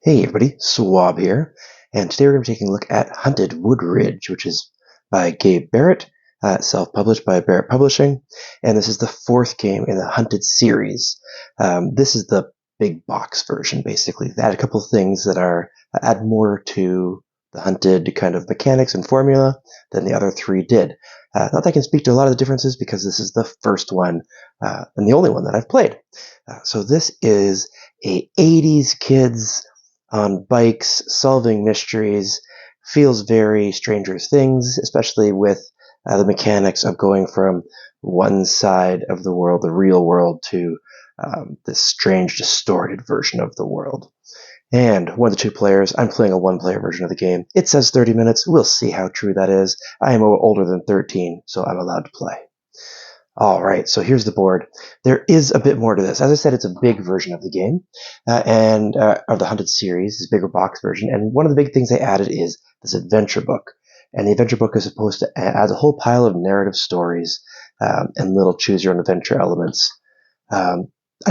Hey everybody, Swab here, and today we're going to be taking a look at Wode Ridge, which is by Gabe Barrett, self-published by Barrett Publishing, and this is the fourth game in the Hunted series. This is the big box version, basically. They add a couple things that add more to the Hunted kind of mechanics and formula than the other three did. Not that I can speak to a lot of the differences because this is the first one and the only one that I've played. So this is a 80s kids on bikes, solving mysteries, feels very Stranger Things, especially with the mechanics of going from one side of the world, the real world, to this strange, distorted version of the world. And one of the two players, I'm playing a one-player version of the game. It says 30 minutes. We'll see how true that is. I am older than 13, so I'm allowed to play. All right, so here's the board. There is a bit more to this. As I said, it's a big version of the game, and of the Hunted series, this bigger box version. And one of the big things they added is this adventure book. And the adventure book is supposed to add a whole pile of narrative stories and little choose-your-own-adventure elements. I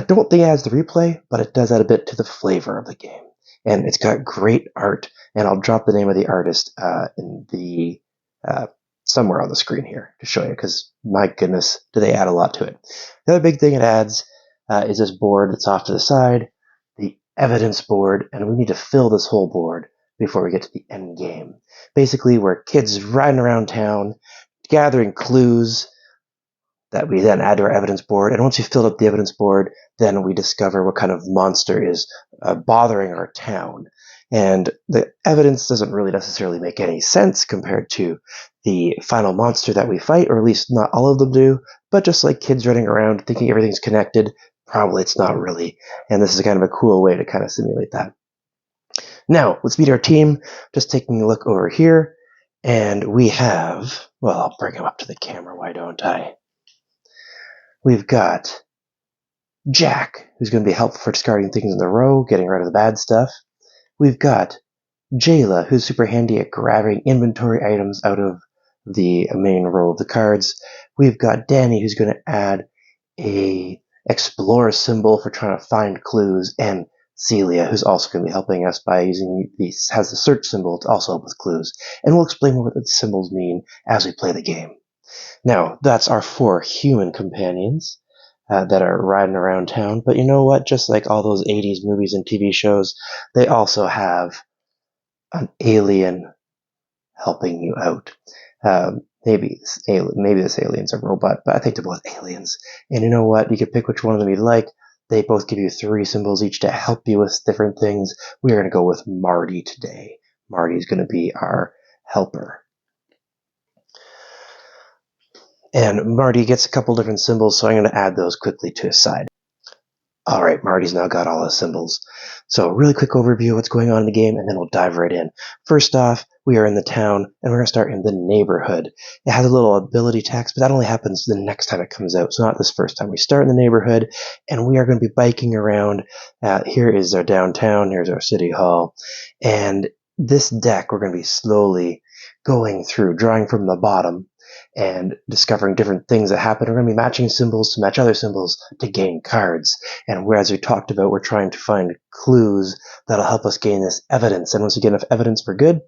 don't think it adds the replay, but it does add a bit to the flavor of the game. And it's got great art, and I'll drop the name of the artist in the somewhere on the screen here to show you, because my goodness, do they add a lot to it. The other big thing it adds is this board that's off to the side, the evidence board, and we need to fill this whole board before we get to the end game. Basically, we're kids riding around town, gathering clues that we then add to our evidence board, and once we've filled up the evidence board, then we discover what kind of monster is bothering our town. And the evidence doesn't really necessarily make any sense compared to the final monster that we fight, or at least not all of them do, but just like kids running around thinking everything's connected, probably it's not really. And this is kind of a cool way to kind of simulate that. Now, let's meet our team. Just taking a look over here, and we have, well, I'll bring him up to the camera, why don't I? We've got Jack, who's going to be helpful for discarding things in the row, getting rid of the bad stuff. We've got Jayla, who's super handy at grabbing inventory items out of the main row of the cards. We've got Danny, who's going to add a explorer symbol for trying to find clues, and Celia, who's also going to be helping us by has the search symbol to also help with clues. And we'll explain what the symbols mean as we play the game. Now, that's our four human companions that are riding around town. But you know what? Just like all those 80s movies and TV shows, they also have an alien helping you out. Maybe this alien's a robot, but I think they're both aliens. And you know what? You can pick which one of them you like. They both give you 3 symbols each to help you with different things. We're going to go with Marty today. Marty's going to be our helper. And Marty gets a couple different symbols, so I'm going to add those quickly to his side. All right, Marty's now got all his symbols. So really quick overview of what's going on in the game, and then we'll dive right in. First off, we are in the town, and we're going to start in the neighborhood. It has a little ability text, but that only happens the next time it comes out, so not this first time. We start in the neighborhood, and we are going to be biking around. Here is our downtown. Here's our city hall. And this deck we're going to be slowly going through, drawing from the bottom, and discovering different things that happen. We're going to be matching symbols to match other symbols to gain cards. And as we talked about, we're trying to find clues that'll help us gain this evidence. And once we get enough evidence, we're good.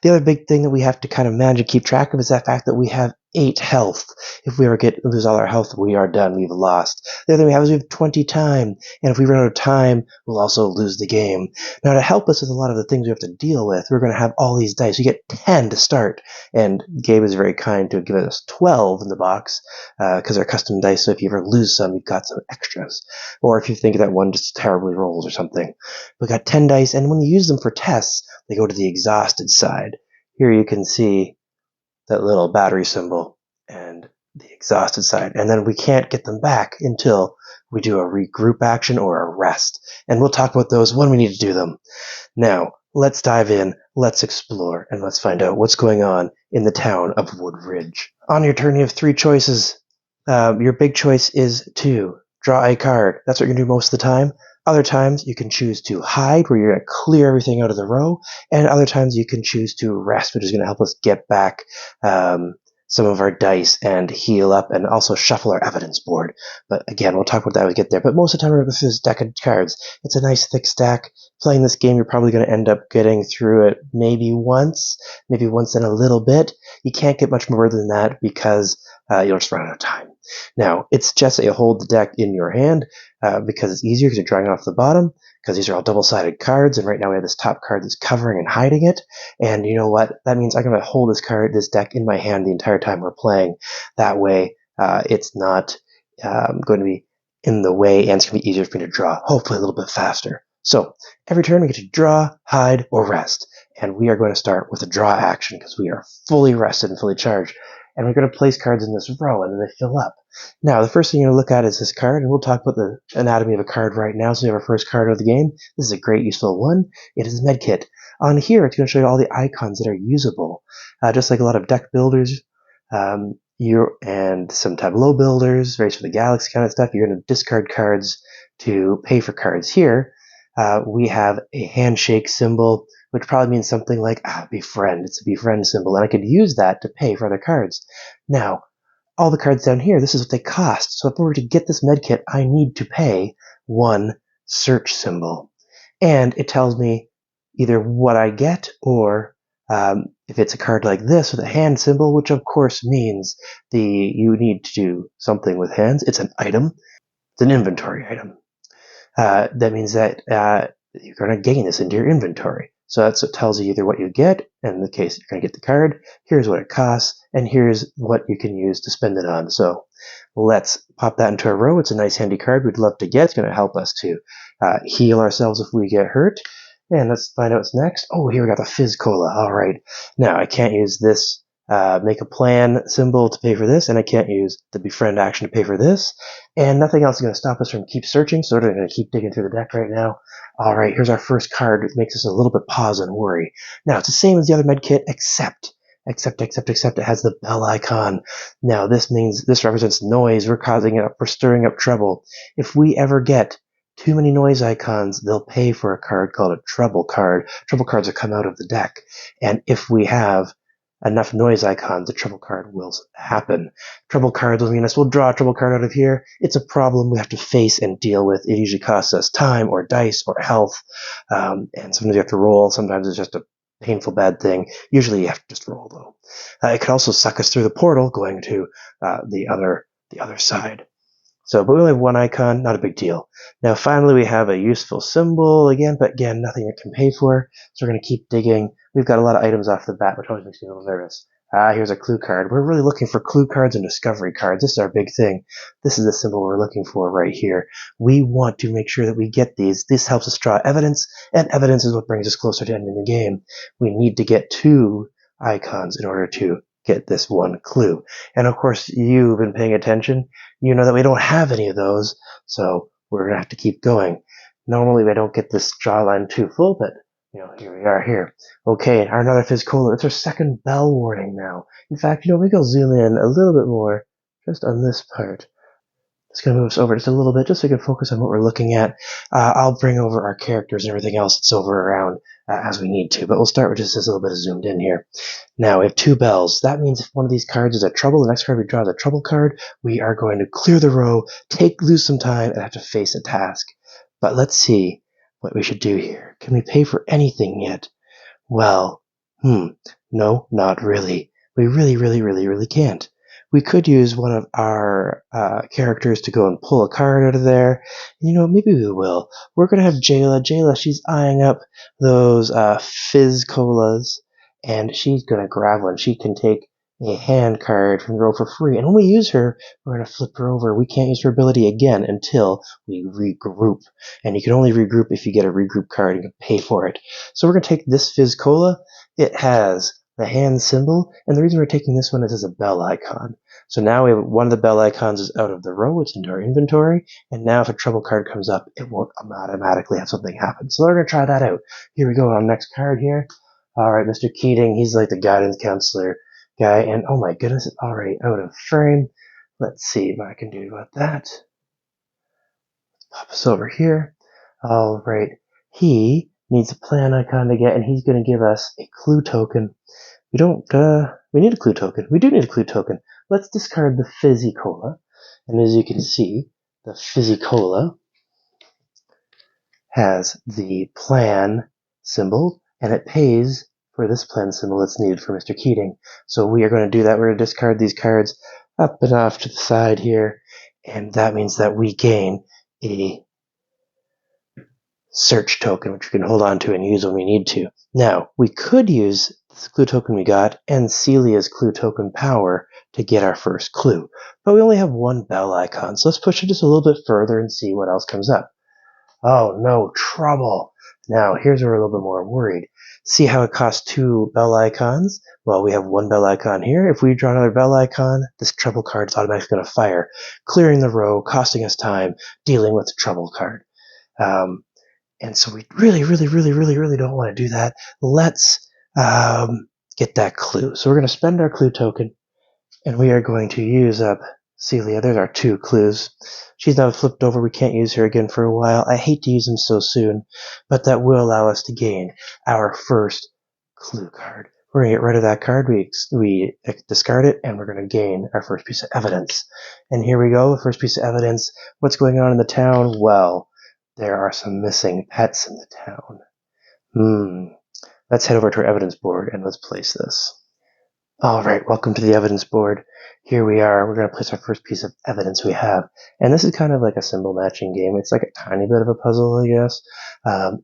The other big thing that we have to kind of manage and keep track of is that fact that we have 8 health. If we ever lose all our health, we are done. We've lost. The other thing we have is we have 20 time. And if we run out of time, we'll also lose the game. Now, to help us with a lot of the things we have to deal with, we're going to have all these dice. You get 10 to start. And Gabe is very kind to give us 12 in the box because they're custom dice. So if you ever lose some, you've got some extras. Or if you think that one just terribly rolls or something. We've got 10 dice. And when you use them for tests, they go to the exhausted side. Here you can see that little battery symbol and the exhausted side. And then we can't get them back until we do a regroup action or a rest. And we'll talk about those when we need to do them. Now, let's dive in, let's explore, and let's find out what's going on in the town of Wode Ridge. On your turn, you have 3 choices. Your big choice is to draw a card. That's what you're going to do most of the time. Other times, you can choose to hide, where you're going to clear everything out of the row. And other times, you can choose to rest, which is going to help us get back some of our dice and heal up and also shuffle our evidence board. But again, we'll talk about that when we get there. But most of the time, remember, this is a deck of cards. It's a nice thick stack. Playing this game, you're probably going to end up getting through it maybe once in a little bit. You can't get much more than that because you'll just run out of time. Now, it's just a hold the deck in your hand because it's easier because you're drawing off the bottom, because these are all double-sided cards, and right now we have this top card that's covering and hiding it. And you know what? That means I'm going to hold this deck in my hand the entire time we're playing. That way, it's not going to be in the way, and it's going to be easier for me to draw, hopefully a little bit faster. So every turn we get to draw, hide, or rest. And we are going to start with a draw action because we are fully rested and fully charged. And we're going to place cards in this row, and then they fill up. Now, the first thing you're going to look at is this card, and we'll talk about the anatomy of a card right now. So we have our first card of the game. This is a great, useful one. It is Medkit. On here, it's going to show you all the icons that are usable. Just like a lot of deck builders, and some Tableau builders, Race for the Galaxy kind of stuff, you're going to discard cards to pay for cards. Here, we have a handshake symbol, which probably means something like befriend. It's a befriend symbol, and I could use that to pay for other cards. Now, all the cards down here, this is what they cost. So if I were to get this medkit, I need to pay one search symbol. And it tells me either what I get or if it's a card like this with a hand symbol, which of course means you need to do something with hands. It's an item. It's an inventory item. That means that you're going to gain this into your inventory. So that's what tells you either what you get, and in the case you're going to get the card, here's what it costs, and here's what you can use to spend it on. So let's pop that into a row. It's a nice handy card we'd love to get. It's going to help us to heal ourselves if we get hurt. And let's find out what's next. Oh, here we got the Fizz Cola. All right. Now, I can't use this make a plan symbol to pay for this, and I can't use the befriend action to pay for this, and nothing else is going to stop us from keep searching, so we're going to keep digging through the deck right now. All right, here's our first card. It makes us a little bit pause and worry. Now, it's the same as the other med kit, except it has the bell icon. Now, this represents noise. We're causing it up, we're stirring up trouble. If we ever get too many noise icons, they'll pay for a card called a trouble card. Trouble cards will come out of the deck, and if we have enough noise icons, the trouble card will happen. Trouble cards will mean we'll draw a trouble card out of here. It's a problem we have to face and deal with. It usually costs us time or dice or health, and sometimes you have to roll. Sometimes it's just a painful bad thing. Usually you have to just roll, though. It could also suck us through the portal going to the other side. So, but we only have one icon, not a big deal. Now, finally, we have a useful symbol again, but again, nothing it can pay for. So we're going to keep digging. We've got a lot of items off the bat, which always makes me a little nervous. Here's a clue card. We're really looking for clue cards and discovery cards. This is our big thing. This is the symbol we're looking for right here. We want to make sure that we get these. This helps us draw evidence, and evidence is what brings us closer to ending the game. We need to get 2 icons in order to get this one clue. And of course, you've been paying attention. You know that we don't have any of those, so we're going to have to keep going. Normally, we don't get this draw line too full, but here we are here. Okay, another Fizz Cola. It's our second bell warning now. In fact, we go zoom in a little bit more just on this part. Just going to move us over just a little bit just so we can focus on what we're looking at. I'll bring over our characters and everything else that's over around as we need to, but we'll start with just this little bit of zoomed in here. Now, we have 2 bells. That means if one of these cards is a trouble, the next card we draw is a trouble card, we are going to clear the row, lose some time, and have to face a task. But let's see what we should do here. Can we pay for anything yet? Well, no, not really. We really can't. We could use one of our characters to go and pull a card out of there. Maybe we will. We're going to have Jayla. Jayla, she's eyeing up those Fizz Colas, and she's going to grab one. She can take a hand card from the row for free. And when we use her, we're going to flip her over. We can't use her ability again until we regroup. And you can only regroup if you get a regroup card and can pay for it. So we're going to take this Fizz Cola. It has the hand symbol, and the reason we're taking this one is as a bell icon. So now we have one of the bell icons is out of the row, it's into our inventory, and now if a trouble card comes up, it won't automatically have something happen. So we're going to try that out. Here we go on next card here. All right, Mr. Keating, he's like the guidance counselor guy, and oh my goodness, it's already out of frame. Let's see what I can do about that. Let's pop us over here. All right, he needs a plan icon to get, and he's going to give us a clue token. we need a clue token. We do need a clue token. Let's discard the Fizzy Cola. And as you can see, the Fizzy Cola has the plan symbol, and it pays for this plan symbol that's needed for Mr. Keating. So we are going to do that. We're going to discard these cards up and off to the side here, and that means that we gain a search token, which we can hold on to and use when we need to. Now, we could use this clue token we got and Celia's clue token power to get our first clue, but we only have one bell icon, so let's push it just a little bit further and see what else comes up. Oh no, trouble! Now, here's where we're a little bit more worried. See how it costs 2 bell icons? Well, we have 1 bell icon here. If we draw another bell icon, this trouble card is automatically going to fire, clearing the row, costing us time, dealing with the trouble card. And so we really don't want to do that. Let's get that clue. So we're going to spend our clue token, and we are going to use up Celia. There's our 2 clues. She's now flipped over. We can't use her again for a while. I hate to use them so soon, but that will allow us to gain our first clue card. We're going to get rid of that card. We discard it, and we're going to gain our first piece of evidence. And here we go, first piece of evidence. What's going on in the town? Well, there are some missing pets in the town. Let's head over to our evidence board and let's place this. Alright, welcome to the evidence board. Here we are. We're going to place our first piece of evidence we have. And this is kind of like a symbol matching game. It's like a tiny bit of a puzzle, I guess.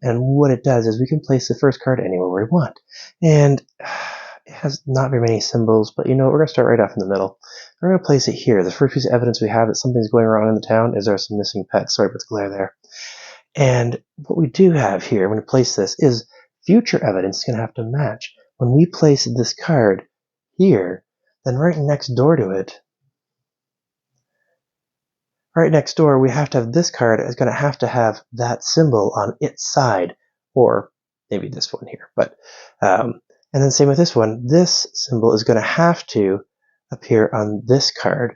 And what it does is we can place the first card anywhere we want. And it has not very many symbols, but you know, we're going to start right off in the middle. We're going to place it here. The first piece of evidence we have that something's going wrong in the town is there are some missing pets. Sorry about the glare there. And what we do have here, when we place this, is future evidence is going to have to match. When we place this card here, then right next door to it, right next door, we have to have this card is going to have that symbol on its side, or maybe this one here. But and then same with this one. This symbol is going to have to appear on this card,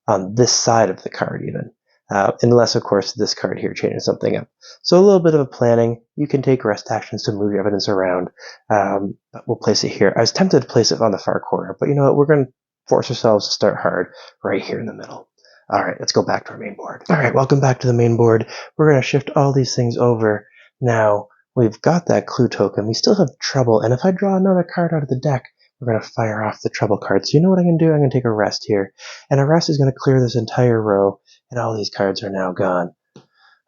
on this side of the card even. Unless, of course, this card here changes something up. So a little bit of a planning. You can take rest actions to move your evidence around. But we'll place it here. I was tempted to place it on the far corner, but you know what? We're going to force ourselves to start hard right here in the middle. All right, let's go back to our main board. All right, welcome back to the main board. We're going to shift all these things over. Now, we've got that clue token. We still have trouble, and if I draw another card out of the deck, we're going to fire off the trouble card. So you know what I'm going to do? I'm going to take a rest here. And a rest is going to clear this entire row, and all these cards are now gone.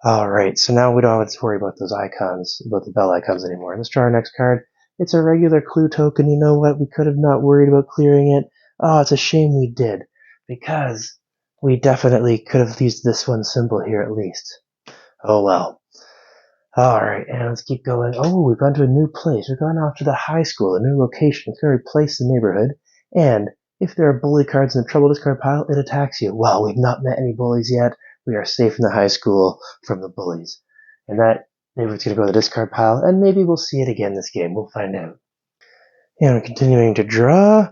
Alright, so now we don't have to worry about those icons, about the bell icons anymore. Let's draw our next card. It's a regular clue token. You know what? We could have not worried about clearing it. Oh, it's a shame we did, because we definitely could have used this one symbol here at least. Oh well. Alright, and let's keep going. Oh, we've gone to a new place. We've gone off to the high school, a new location. It's going to replace the neighborhood. And if there are bully cards in the trouble discard pile, it attacks you. Well, we've not met any bullies yet. We are safe in the high school from the bullies. And that neighborhood's going to go to the discard pile, and maybe we'll see it again this game. We'll find out. And we're continuing to draw.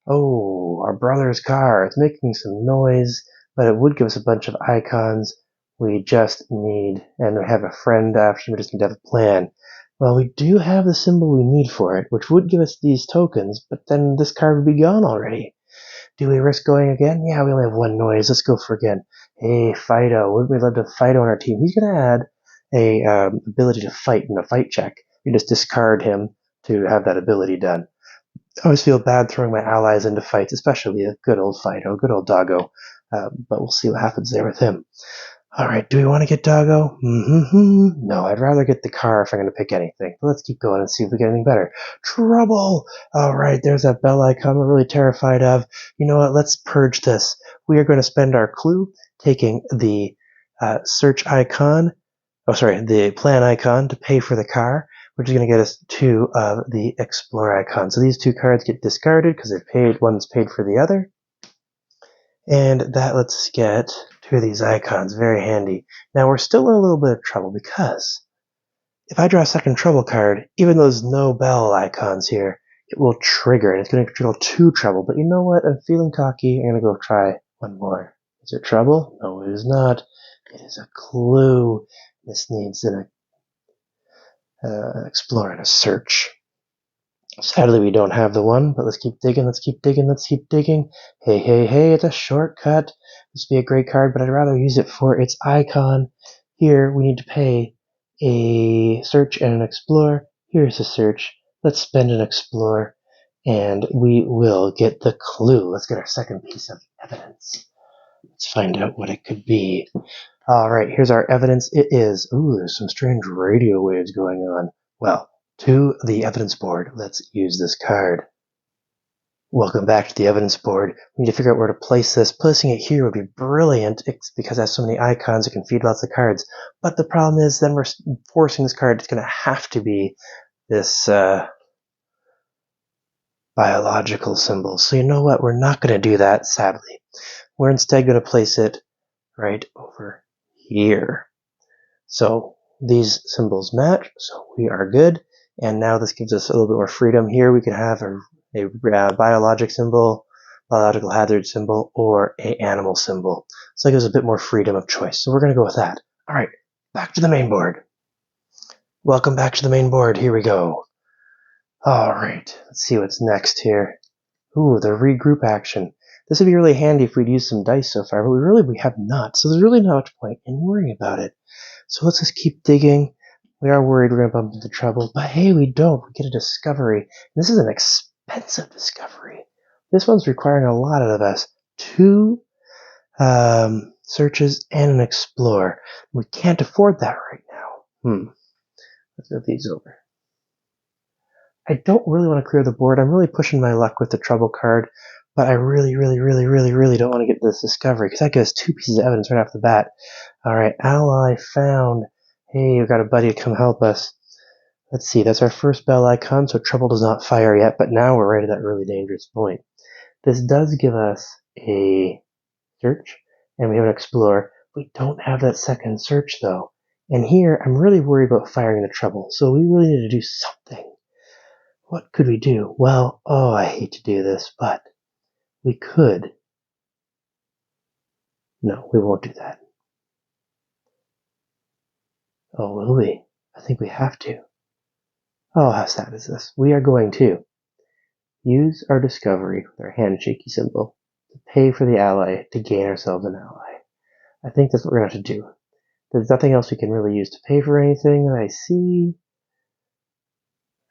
Oh, our brother's car. It's making some noise, but it would give us a bunch of icons. We just need, and we have a friend after, we just need to have a plan. Well, we do have the symbol we need for it, which would give us these tokens, but then this card would be gone already. Do we risk going again? Yeah, we only have one noise. Let's go for again. Hey, Fido. Wouldn't we love to have Fido on our team? He's going to add a ability to fight in a fight check. You just discard him to have that ability done. I always feel bad throwing my allies into fights, especially a good old Fido, good old Doggo. But we'll see what happens there with him. Alright, do we want to get Doggo? No, I'd rather get the car if I'm going to pick anything. But let's keep going and see if we get anything better. Trouble! Alright, there's that bell icon we're really terrified of. You know what? Let's purge this. We are going to spend our clue, taking the search icon, the plan icon to pay for the car, which is going to get us 2 of the explore icon. So these 2 cards get discarded because they're paid. One's paid for the other. And that lets us get 2 of these icons. Very handy. Now we're still in a little bit of trouble because if I draw a second trouble card, even though there's no bell icons here, it will trigger, and it's going to trigger 2 trouble. But you know what? I'm feeling cocky. I'm going to go try one more. Is it trouble? No, it is not. It is a clue. This needs an explore and a search. Sadly, we don't have the one, but let's keep digging, let's keep digging, let's keep digging. Hey, hey, hey, it's a shortcut. This would be a great card, but I'd rather use it for its icon. Here, we need to pay a search and an explore. Here's a search. Let's spend an explore, and we will get the clue. Let's get our second piece of evidence. Let's find out what it could be. Alright, here's our evidence. It is, ooh, there's some strange radio waves going on. Well, to the evidence board, let's use this card. Welcome back to the evidence board. We need to figure out where to place this. Placing it here would be brilliant because it has so many icons, it can feed lots of cards. But the problem is then we're forcing this card. It's going to have to be this biological symbol. So you know what? We're not going to do that, sadly. We're instead going to place it right over here. So these symbols match, so we are good. And now this gives us a little bit more freedom. Here we can have a biologic symbol, biological hazard symbol, or a animal symbol. So it gives us a bit more freedom of choice. So we're going to go with that. All right, back to the main board. Welcome back to the main board. Here we go. All right, let's see what's next here. Ooh, the regroup action. This would be really handy if we'd used some dice so far, but we have not. So there's really not much point in worrying about it. So let's just keep digging. We are worried we're going to bump into trouble, but hey, we don't. We get a discovery. This is an expensive discovery. This one's requiring a lot out of us. 2 searches and an explore. We can't afford that right now. Let's move these over. I don't really want to clear the board. I'm really pushing my luck with the trouble card, but I really don't want to get this discovery because that gives 2 pieces of evidence right off the bat. Alright, ally found. Hey, we've got a buddy to come help us. Let's see, that's our first bell icon, so trouble does not fire yet, but now we're right at that really dangerous point. This does give us a search, and we have an explore. We don't have that second search, though. And here, I'm really worried about firing the trouble, so we really need to do something. What could we do? Well, oh, I hate to do this, but we could. No, we won't do that. Oh, will we? I think we have to. Oh, how sad is this? We are going to use our discovery with our handshaky symbol to pay for the ally to gain ourselves an ally. I think that's what we're going to have to do. There's nothing else we can really use to pay for anything that I see.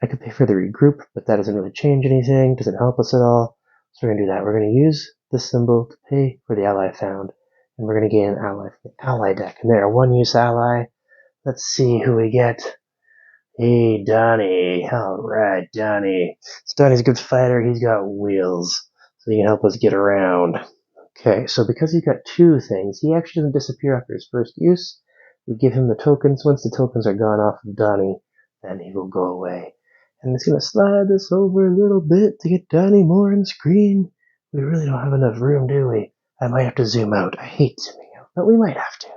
I could pay for the regroup, but that doesn't really change anything, doesn't help us at all. So we're going to do that. We're going to use this symbol to pay for the ally found, and we're going to gain an ally from the ally deck. And there, 1-use ally. Let's see who we get. Hey, Donnie. Alright, Donnie. So Donnie's a good fighter. He's got wheels, so he can help us get around. Okay, so because he's got 2 things, he actually doesn't disappear after his first use. We give him the tokens. Once the tokens are gone off of Donnie, then he will go away. And it's going to slide this over a little bit to get Donnie more on the screen. We really don't have enough room, do we? I might have to zoom out. I hate zooming out, but we might have to.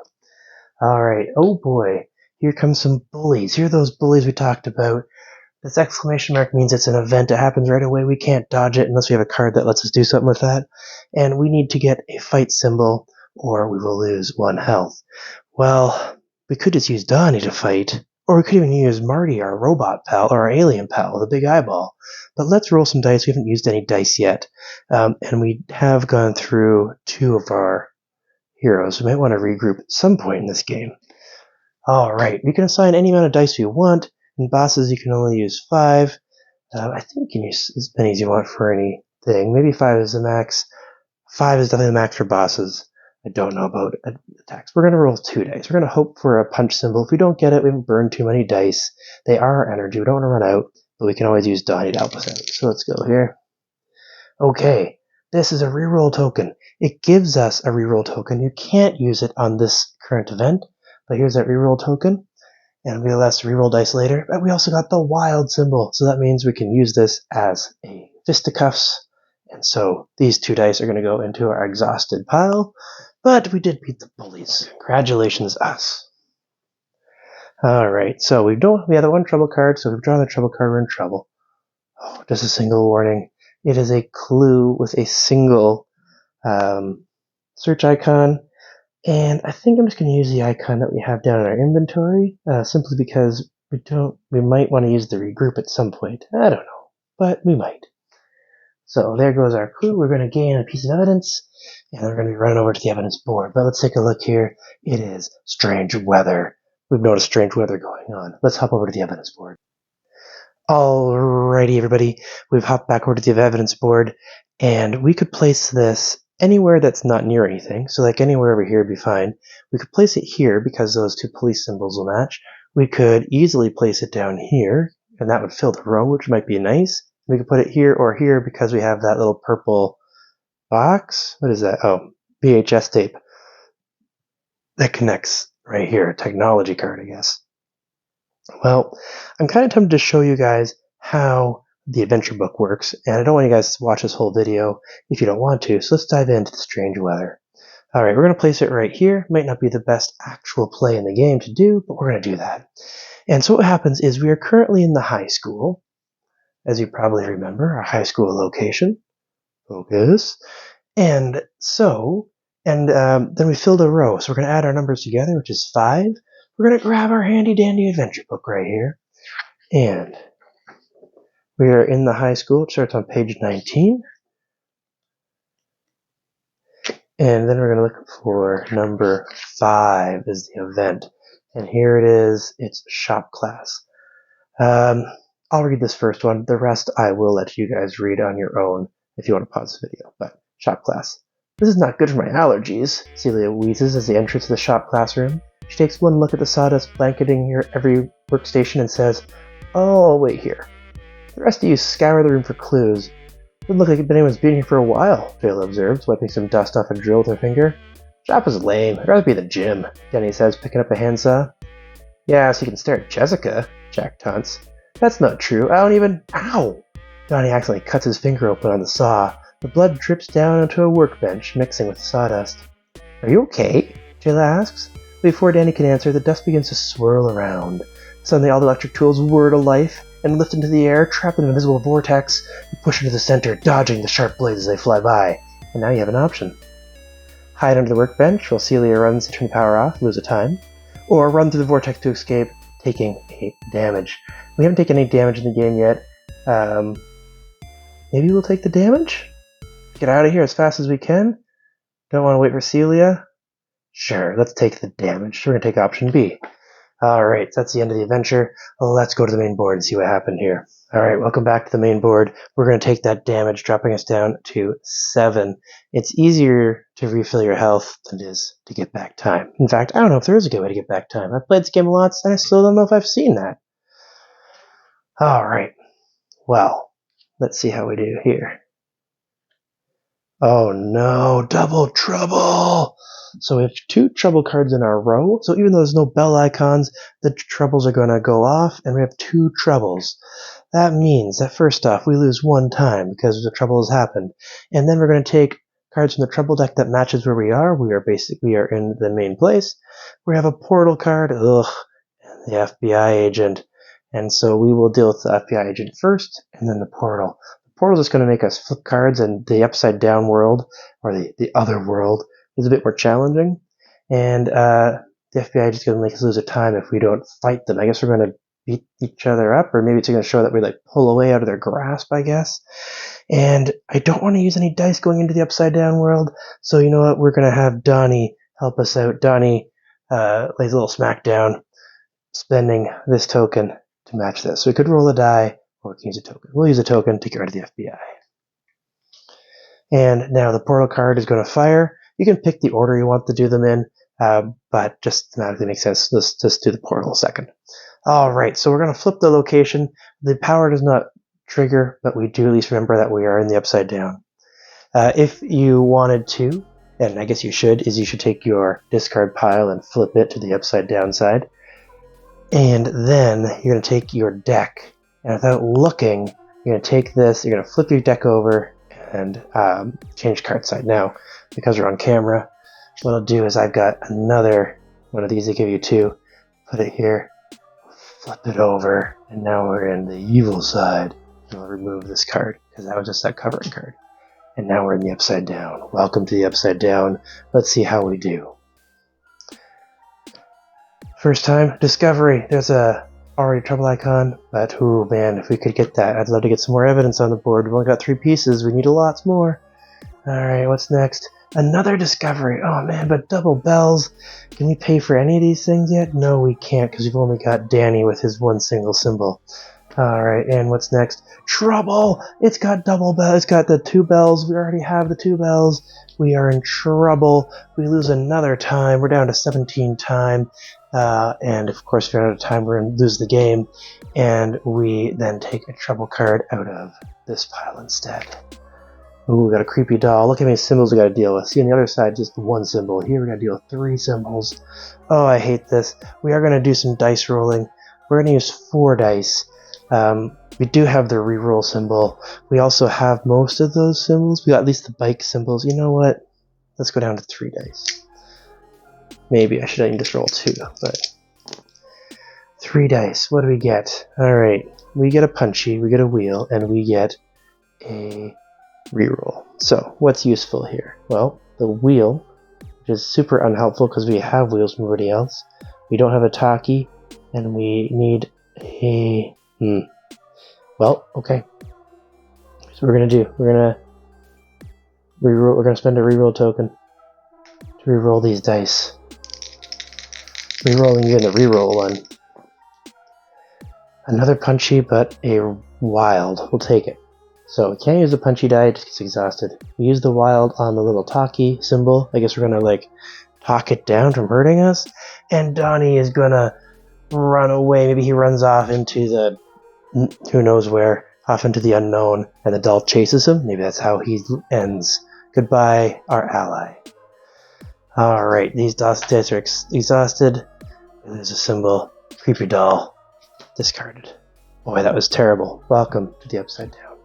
Alright, oh boy. Here comes some bullies. Here are those bullies we talked about. This exclamation mark means it's an event. It happens right away. We can't dodge it unless we have a card that lets us do something with that. And we need to get a fight symbol or we will lose 1 health. Well, we could just use Donnie to fight. Or we could even use Marty, our robot pal, or our alien pal with a big eyeball. But let's roll some dice. We haven't used any dice yet. And we have gone through 2 of our heroes. We might want to regroup at some point in this game. Alright, we can assign any amount of dice we want. In bosses, you can only use 5. I think you can use as many as you want for anything. Maybe 5 is the max. 5 is definitely the max for bosses. I don't know about attacks. We're going to roll 2 dice. We're going to hope for a punch symbol. If we don't get it, we haven't burned too many dice. They are our energy. We don't want to run out, but we can always use Donnie to help us out. So let's go here. Okay, this is a reroll token. It gives us a reroll token. You can't use it on this current event, but here's that reroll token. And we'll have to reroll dice later. But we also got the wild symbol, so that means we can use this as a fisticuffs. And so these 2 dice are going to go into our exhausted pile. But we did beat the bullies. Congratulations, us. Alright, so we have the 1 trouble card, so if we've drawn the trouble card, we're in trouble. Oh, just a single warning. It is a clue with a single search icon. And I think I'm just going to use the icon that we have down in our inventory, simply because we might want to use the regroup at some point. I don't know. but we might. So there goes our clue. We're going to gain a piece of evidence, and we're going to be running over to the evidence board. But let's take a look here. It is strange weather. We've noticed strange weather going on. Let's hop over to the evidence board. Alrighty, everybody. We've hopped back over to the evidence board, and we could place this anywhere that's not near anything. So like anywhere over here would be fine. We could place it here because those two police symbols will match. We could easily place it down here, and that would fill the row, which might be nice. We could put it here or here because we have that little purple box. What is that? Oh, VHS tape that connects right here. A technology card, I guess. Well, I'm kind of tempted to show you guys how the adventure book works, and I don't want you guys to watch this whole video if you don't want to, so let's dive into the strange weather. Alright, we're going to place it right here. Might not be the best actual play in the game to do, but we're going to do that. And so what happens is we are currently in the high school, as you probably remember, our high school location. Focus. And then we filled a row, so we're going to add our numbers together, which is 5. We're going to grab our handy-dandy adventure book right here, and we are in the high school. It starts on page 19, and then we're going to look for number 5 is the event, and here it is. It's shop class. I'll read this first one. The rest I will let you guys read on your own if you want to pause the video, but shop class. This is not good for my allergies, Celia wheezes as they enter the shop classroom. She takes one look at the sawdust blanketing every workstation and says, "Oh, I'll wait here." The rest of you scour the room for clues. "Doesn't look like anyone's been here for a while," Vela observes, wiping some dust off a drill with her finger. "Shop is lame. I'd rather be at the gym," Denny says, picking up a handsaw. "Yeah, so you can stare at Jessica," Jack taunts. "That's not true. I don't even—" Ow! Donnie accidentally cuts his finger open on the saw. The blood drips down onto a workbench, mixing with the sawdust. "Are you okay?" Jayla asks. Before Danny can answer, the dust begins to swirl around. Suddenly all the electric tools whir to life and lift into the air, trapped in an invisible vortex. You push into the center, dodging the sharp blades as they fly by. And now you have an option. Hide under the workbench while Celia runs to turn the power off, lose a time. Or run through the vortex to escape, taking 8 damage. We haven't taken any damage in the game yet. Maybe we'll take the damage? Get out of here as fast as we can? Don't want to wait for Celia? Sure, let's take the damage. We're going to take option B. Alright, so that's the end of the adventure. Let's go to the main board and see what happened here. Alright, welcome back to the main board. We're going to take that damage, dropping us down to 7. It's easier to refill your health than it is to get back time. In fact, I don't know if there is a good way to get back time. I've played this game a lot, and I still don't know if I've seen that. Alright, well, let's see how we do here. Oh no, double trouble! So we have 2 trouble cards in our row, so even though there's no bell icons, the troubles are going to go off, and we have 2 troubles. That means that first off, we lose 1 time because the trouble has happened, and then we're going to take cards from the trouble deck that matches where we are. We are in the main place. We have a portal card, and the FBI agent, and so we will deal with the FBI agent first, and then the portal. The portal is just going to make us flip cards, and the upside down world, or the other world, is a bit more challenging, and the FBI is going to make us lose a time if we don't fight them. I guess we're going to beat each other up, or maybe it's going to show that we pull away out of their grasp, I guess. And I don't want to use any dice going into the upside down world, so you know what? We're going to have Donnie help us out. Donnie lays a little smack down, spending this token to match this. So we could roll a die, or we can use a token. We'll use a token to get rid of the FBI. And now the portal card is going to fire. You can pick the order you want to do them in, but just thematically makes sense. Let's just do the portal second. Alright, so we're going to flip the location. The power does not trigger, but we do at least remember that we are in the upside down. If you wanted to, and I guess you should take your discard pile and flip it to the upside down side. And then you're going to take your deck, and without looking, you're going to take this, you're going to flip your deck over, and change card side. Now, because we're on camera, what I'll do is I've got another one of these. They give you 2. Put it here, flip it over, and now we're in the evil side. And I'll remove this card, because that was just that covering card. And now we're in the upside down. Welcome to the upside down. Let's see how we do. First time, discovery. There's a already a trouble icon, but oh man, if we could get that, I'd love to get some more evidence on the board. We've only got 3 pieces, we need a lot more. Alright, what's next? Another discovery! Oh man, but double bells! Can we pay for any of these things yet? No, we can't, because we've only got Danny with his one single symbol. Alright, and what's next? Trouble! It's got double bells, it's got the 2 bells, we already have the 2 bells. We are in trouble. We lose another time, we're down to 17 time. And of course, if we're out of time, we're going to lose the game. And we then take a trouble card out of this pile instead. Ooh, we got a creepy doll. Look how many symbols we got to deal with. See, on the other side, just 1 symbol. Here we got to deal with 3 symbols. Oh, I hate this. We are going to do some dice rolling. We're going to use 4 dice. We do have the reroll symbol. We also have most of those symbols. We got at least the bike symbols. You know what? Let's go down to 3 dice. Maybe I should even just roll 2, but 3 dice. What do we get? Alright, we get a punchy, we get a wheel, and we get a reroll. So, what's useful here? Well, the wheel, which is super unhelpful because we have wheels from everybody else. We don't have a talkie, and we need a... Well, okay. So we're gonna do, we're gonna reroll, we're gonna spend a reroll token to reroll these dice. Rerolling again, the reroll one. Another punchy, but a wild. We'll take it. So we can't use the punchy die, it just gets exhausted. We use the wild on the little talkie symbol. I guess we're gonna like talk it down from hurting us. And Donnie is gonna run away. Maybe he runs off into the who knows where, off into the unknown, and the doll chases him. Maybe that's how he ends. Goodbye, our ally. Alright, these dice are exhausted. There's a symbol. Creepy doll. Discarded. Boy, that was terrible. Welcome to the Upside Down.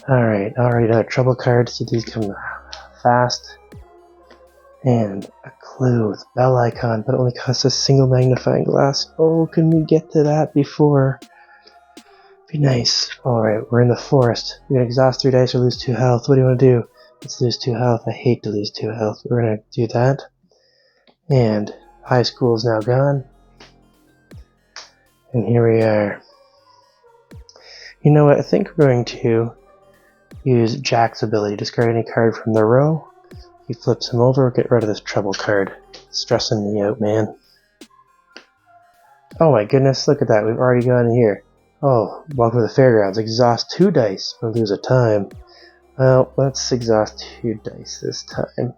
Alright, another trouble card. See, these come fast. And a clue with bell icon, but it only costs a single magnifying glass. Oh, can we get to that before? Be nice. Alright, we're in the forest. We're gonna exhaust 3 dice or lose 2 health. What do you want to do? Let's lose 2 health. I hate to lose 2 health. We're gonna do that. And high school is now gone. And here we are. You know what? I think we're going to use Jack's ability. Discard any card from the row. He flips him over, get rid of this trouble card. It's stressing me out, man. Oh my goodness, look at that. We've already gone here. Oh, welcome to the fairgrounds. Exhaust 2 dice or lose a time. Well, let's exhaust 2 dice this time.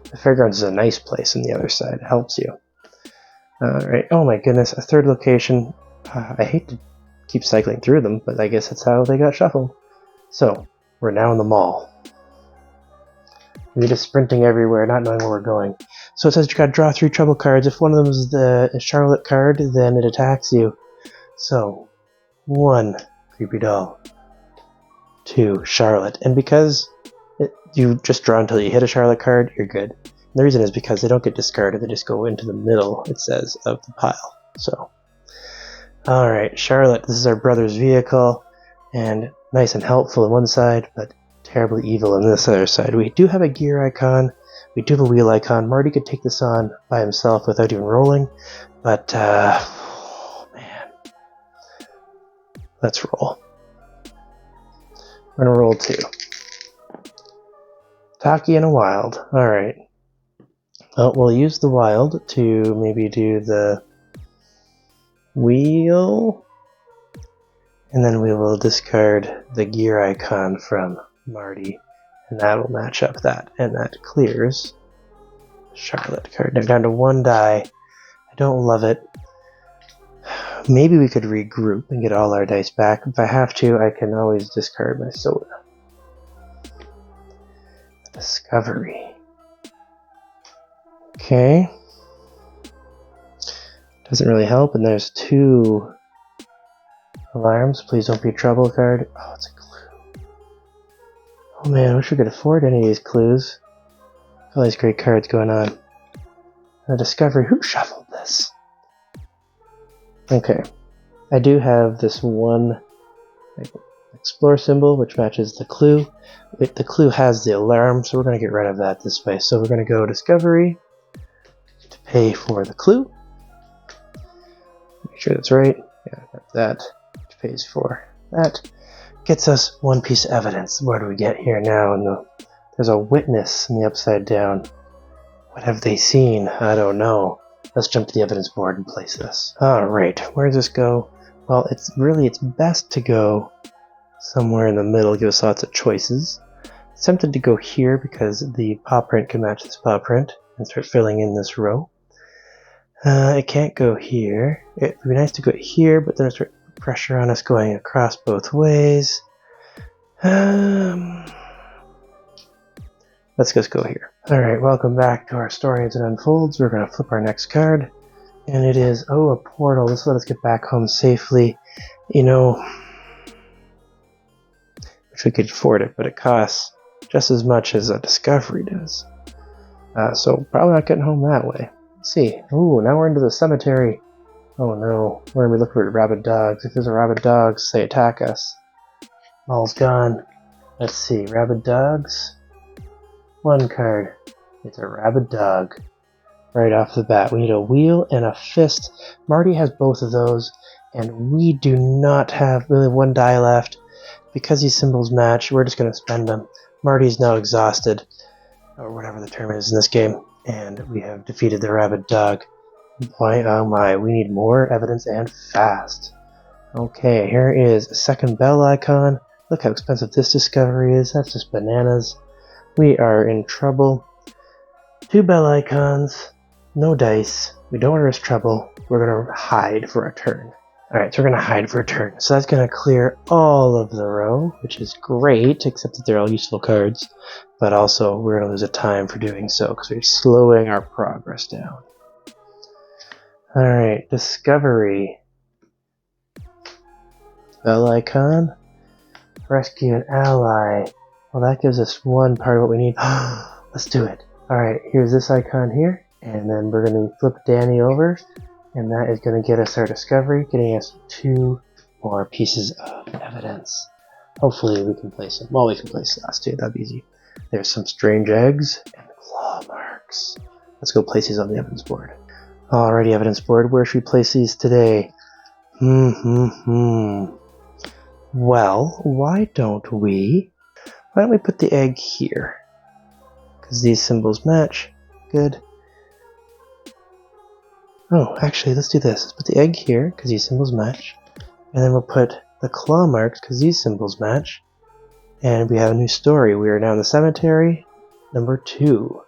The fairgrounds is a nice place on the other side. It helps you. Alright, oh my goodness, a 3rd location. I hate to keep cycling through them, but I guess that's how they got shuffled. So, we're now in the mall. We're just sprinting everywhere, not knowing where we're going. So it says you gotta draw 3 trouble cards. If one of them is the Charlotte card, then it attacks you. So, 1, creepy doll. 2, Charlotte. And because you just draw until you hit a Charlotte card, you're good. And the reason is because they don't get discarded, they just go into the middle, it says, of the pile. So, alright, Charlotte, this is our brother's vehicle. And nice and helpful on one side, but terribly evil on this other side. We do have a gear icon, we do have a wheel icon. Marty could take this on by himself without even rolling, but oh man. Let's roll. We're gonna roll 2. Taki and a wild. Alright. Well, we'll use the wild to maybe do the wheel. And then we will discard the gear icon from Marty, and that will match up that, and that clears Charlotte card. Now down to 1 die. I don't love it. Maybe we could regroup and get all our dice back. If I have to, I can always discard my soda. Discovery. Okay. Doesn't really help, and there's 2 alarms. Please don't be a trouble card. Oh, it's a clue. Oh man, I wish we could afford any of these clues. All these great cards going on. A discovery. Who shuffled this? Okay. I do have this one explore symbol, which matches the clue. The clue has the alarm, so we're going to get rid of that this way. So we're going to go discovery, pay for the clue. Make sure that's right. Yeah, got that. Which pays for that. Gets us one piece of evidence. What do we get here now? There's a witness in the upside down. What have they seen? I don't know. Let's jump to the evidence board and place this. Alright, where does this go? Well, it's best to go somewhere in the middle, give us lots of choices. It's tempted to go here because the paw print can match this paw print and start filling in this row. It can't go here. It'd be nice to go here, but then it'll start pressure on us going across both ways. Let's just go here. Alright, welcome back to our story as it unfolds. We're going to flip our next card. And it is, a portal. This will let us get back home safely. You know, wish we could afford it, but it costs just as much as a discovery does. So probably not getting home that way. Let's see. Ooh, now we're into the cemetery. Oh no, we're going to be looking for rabid dogs. If there's a rabid dogs, they attack us. All's gone. Let's see, rabid dogs. One card. It's a rabid dog. Right off the bat. We need a wheel and a fist. Marty has both of those, and we do not have really one die left. Because these symbols match, we're just going to spend them. Marty's now exhausted, or whatever the term is in this game, and we have defeated the rabid dog. Why, oh my, we need more evidence and fast. Okay, here is a second bell icon. Look how expensive this discovery is. That's just bananas. We are in trouble. 2 bell icons, no dice. We don't want to risk trouble. We're going to hide for a turn. Alright, so we're going to hide for a turn. So that's going to clear all of the row, which is great, except that they're all useful cards. But also, we're going to lose a time for doing so, because we're slowing our progress down. Alright, discovery. Bell icon. Rescue an ally. Well, that gives us one part of what we need. Let's do it. Alright, here's this icon here. And then we're going to flip Danny over. And that is going to get us our discovery, getting us 2 more pieces of evidence. Hopefully we can place them. Well, we can place the last 2. That'd be easy. There's some strange eggs and claw marks. Let's go place these on the evidence board. Alrighty, evidence board. Where should we place these today? Well, why don't we put the egg here? Because these symbols match. Good. Oh, actually, let's do this. Let's put the egg here, because these symbols match. And then we'll put the claw marks, because these symbols match. And we have a new story. We are now in the cemetery, number 2.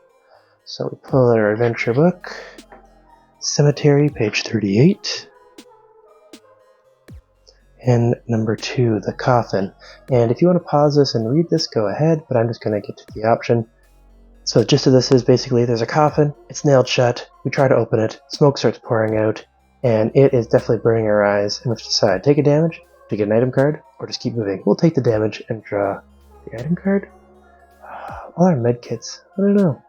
So we pull out our adventure book. Cemetery, page 38. And number 2, the coffin. And if you want to pause this and read this, go ahead, but I'm just going to get to the option. So the gist of this is basically there's a coffin, it's nailed shut, we try to open it, smoke starts pouring out, and it is definitely burning our eyes, and we have to decide, take a damage to get an item card, or just keep moving. We'll take the damage and draw the item card. All our medkits, I don't know.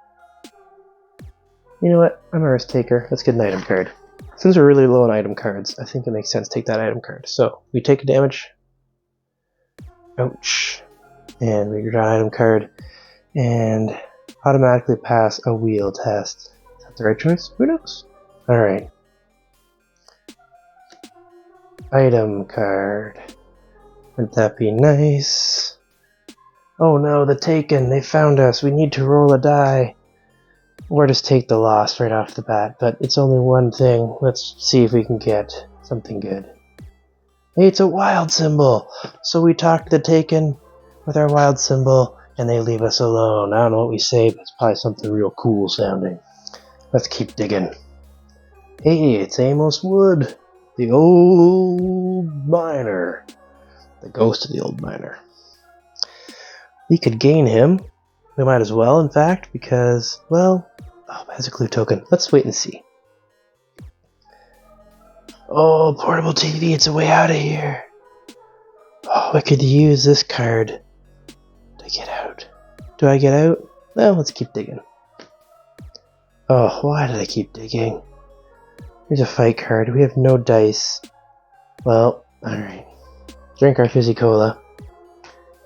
You know what, I'm a risk taker, let's get an item card. Since we're really low on item cards, I think it makes sense to take that item card. So, we take a damage. Ouch. And we draw an item card. And automatically pass a wheel test. Is that the right choice? Who knows? Alright. Item card. Wouldn't that be nice? Oh no, the Taken. They found us. We need to roll a die. Or just take the loss right off the bat, but it's only one thing. Let's see if we can get something good. Hey, it's a wild symbol! So we talk to the Taken with our wild symbol, and they leave us alone. I don't know what we say, but it's probably something real cool sounding. Let's keep digging. Hey, it's Amos Wood, the old miner. The ghost of the old miner. We could gain him. We might as well, in fact, because, well, has a clue token. Let's wait and see. Oh, portable TV, it's a way out of here. Oh, I could use this card to get out. Do I get out? Well, let's keep digging. Oh, why did I keep digging? Here's a fight card. We have no dice. Well, alright. Drink our fizzy cola.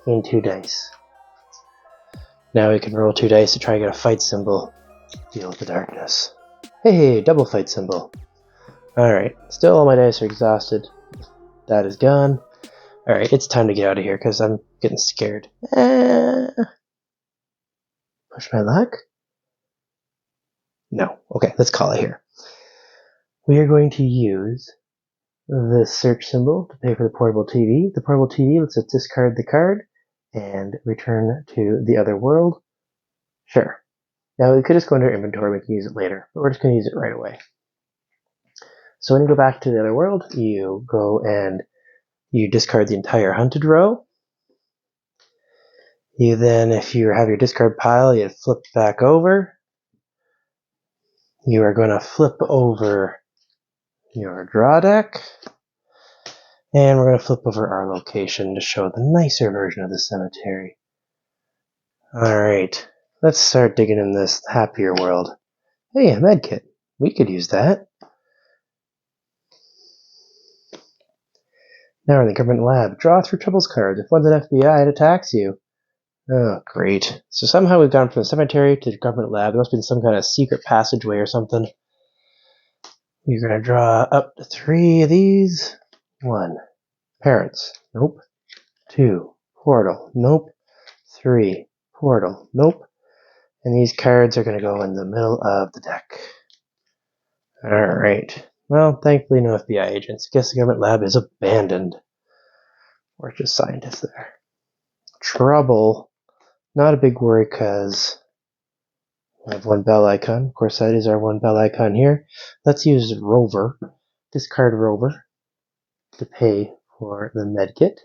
Gain 2 dice. Now we can roll 2 dice to try to get a fight symbol. Deal with the darkness. Hey, double fight symbol. Alright, still all my dice are exhausted. That is gone. Alright, it's time to get out of here because I'm getting scared. Push my luck? No. Okay, let's call it here. We are going to use the search symbol to pay for the portable TV. The portable TV lets us discard the card and return to the other world. Sure. Now we could just go into our inventory, we can use it later, but we're just going to use it right away. So when you go back to the other world, you go and you discard the entire hunted row. You then, if you have your discard pile, you flip back over. You are going to flip over your draw deck. And we're going to flip over our location to show the nicer version of the cemetery. Alright, let's start digging in this happier world. Hey, a medkit. We could use that. Now we're in the government lab. Draw through troubles cards. If one's an FBI, it attacks you. Oh, great. So somehow we've gone from the cemetery to the government lab. There must have been some kind of secret passageway or something. You're going to draw up to 3 of these. 1. Parents. Nope. 2. Portal. Nope. 3. Portal. Nope. And these cards are going to go in the middle of the deck. Alright. Well, thankfully no FBI agents. Guess the government lab is abandoned. Or just scientists there. Trouble. Not a big worry because I have 1 bell icon. Of course, that is our 1 bell icon here. Let's use Rover. Discard Rover to pay for the medkit.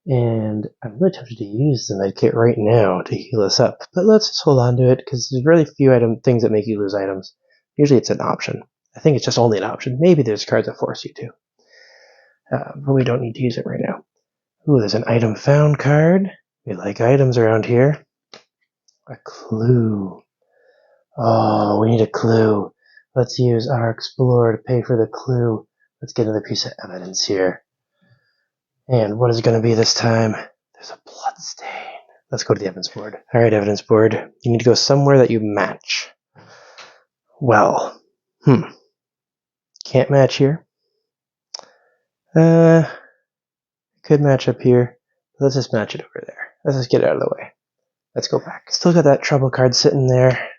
And I'm really tempted to use the medkit right now to heal us up. But let's just hold on to it because there's really few things that make you lose items. Usually it's an option. I think it's just only an option. Maybe there's cards that force you to. But we don't need to use it right now. Ooh, there's an item found card. We like items around here. A clue. Oh, we need a clue. Let's use our Explorer to pay for the clue. Let's get another piece of evidence here. And what is it going to be this time? There's a blood stain. Let's go to the evidence board. Alright, evidence board. You need to go somewhere that you match. Well, can't match here. Could match up here. Let's just match it over there. Let's just get it out of the way. Let's go back. Still got that trouble card sitting there.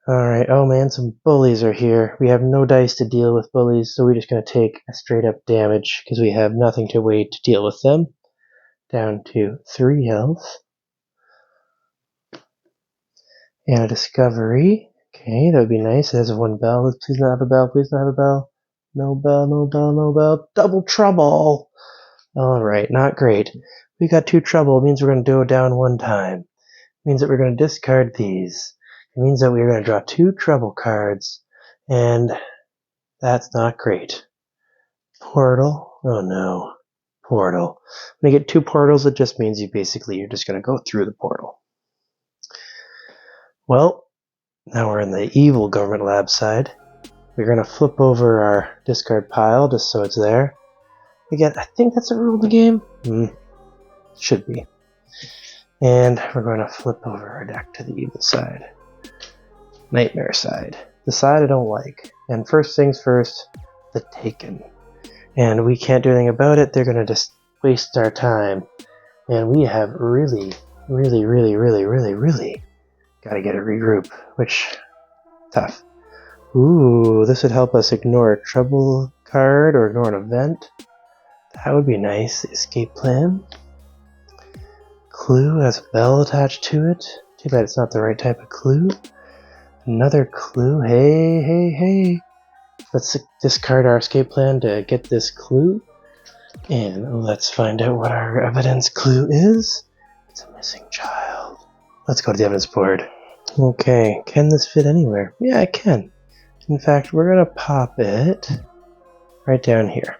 Alright, oh man, some bullies are here. We have no dice to deal with bullies, so we're just going to take a straight up damage because we have nothing to wait to deal with them. Down to 3 health. And a discovery. Okay, that would be nice. It has 1 bell. Please not have a bell. Please not have a bell. No bell, no bell, no bell. Double trouble! Alright, not great. We got 2 trouble. It means we're going to go down 1 time. It means that we're going to discard these. It means that we're going to draw 2 trouble cards. And that's not great. Portal. Oh no. Portal. When you get 2 portals, it just means you're just going to go through the portal. Well, now we're in the evil government lab side. We're going to flip over our discard pile just so it's there. Again, I think that's a rule of the game. Should be. And we're going to flip over our deck to the evil side. Nightmare side. The side I don't like. And first things first, the Taken. And we can't do anything about it. They're going to just waste our time. And we have really got to get a regroup. Which, tough. Ooh, this would help us ignore a trouble card or ignore an event. That would be nice. Escape plan. Clue has a bell attached to it. Too bad it's not the right type of clue. Another clue. Hey. Let's discard our escape plan to get this clue. And let's find out what our evidence clue is. It's a missing child. Let's go to the evidence board. Okay, can this fit anywhere? Yeah, it can. In fact, we're going to pop it right down here.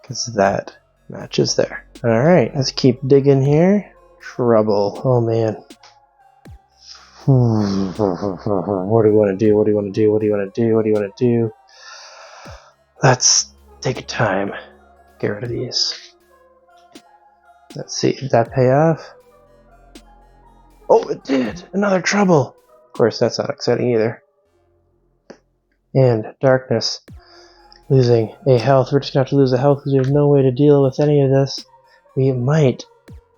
Because that matches there. Alright, let's keep digging here. Trouble. Oh man. What do we want to do? What do you want to do? What do you want to do? What do you want to do? Let's take time. Get rid of these. Let's see. Did that pay off? Oh, it did! Another trouble! Of course, that's not exciting either. And darkness. Losing a health. We're just going to have to lose a health because we have no way to deal with any of this. We might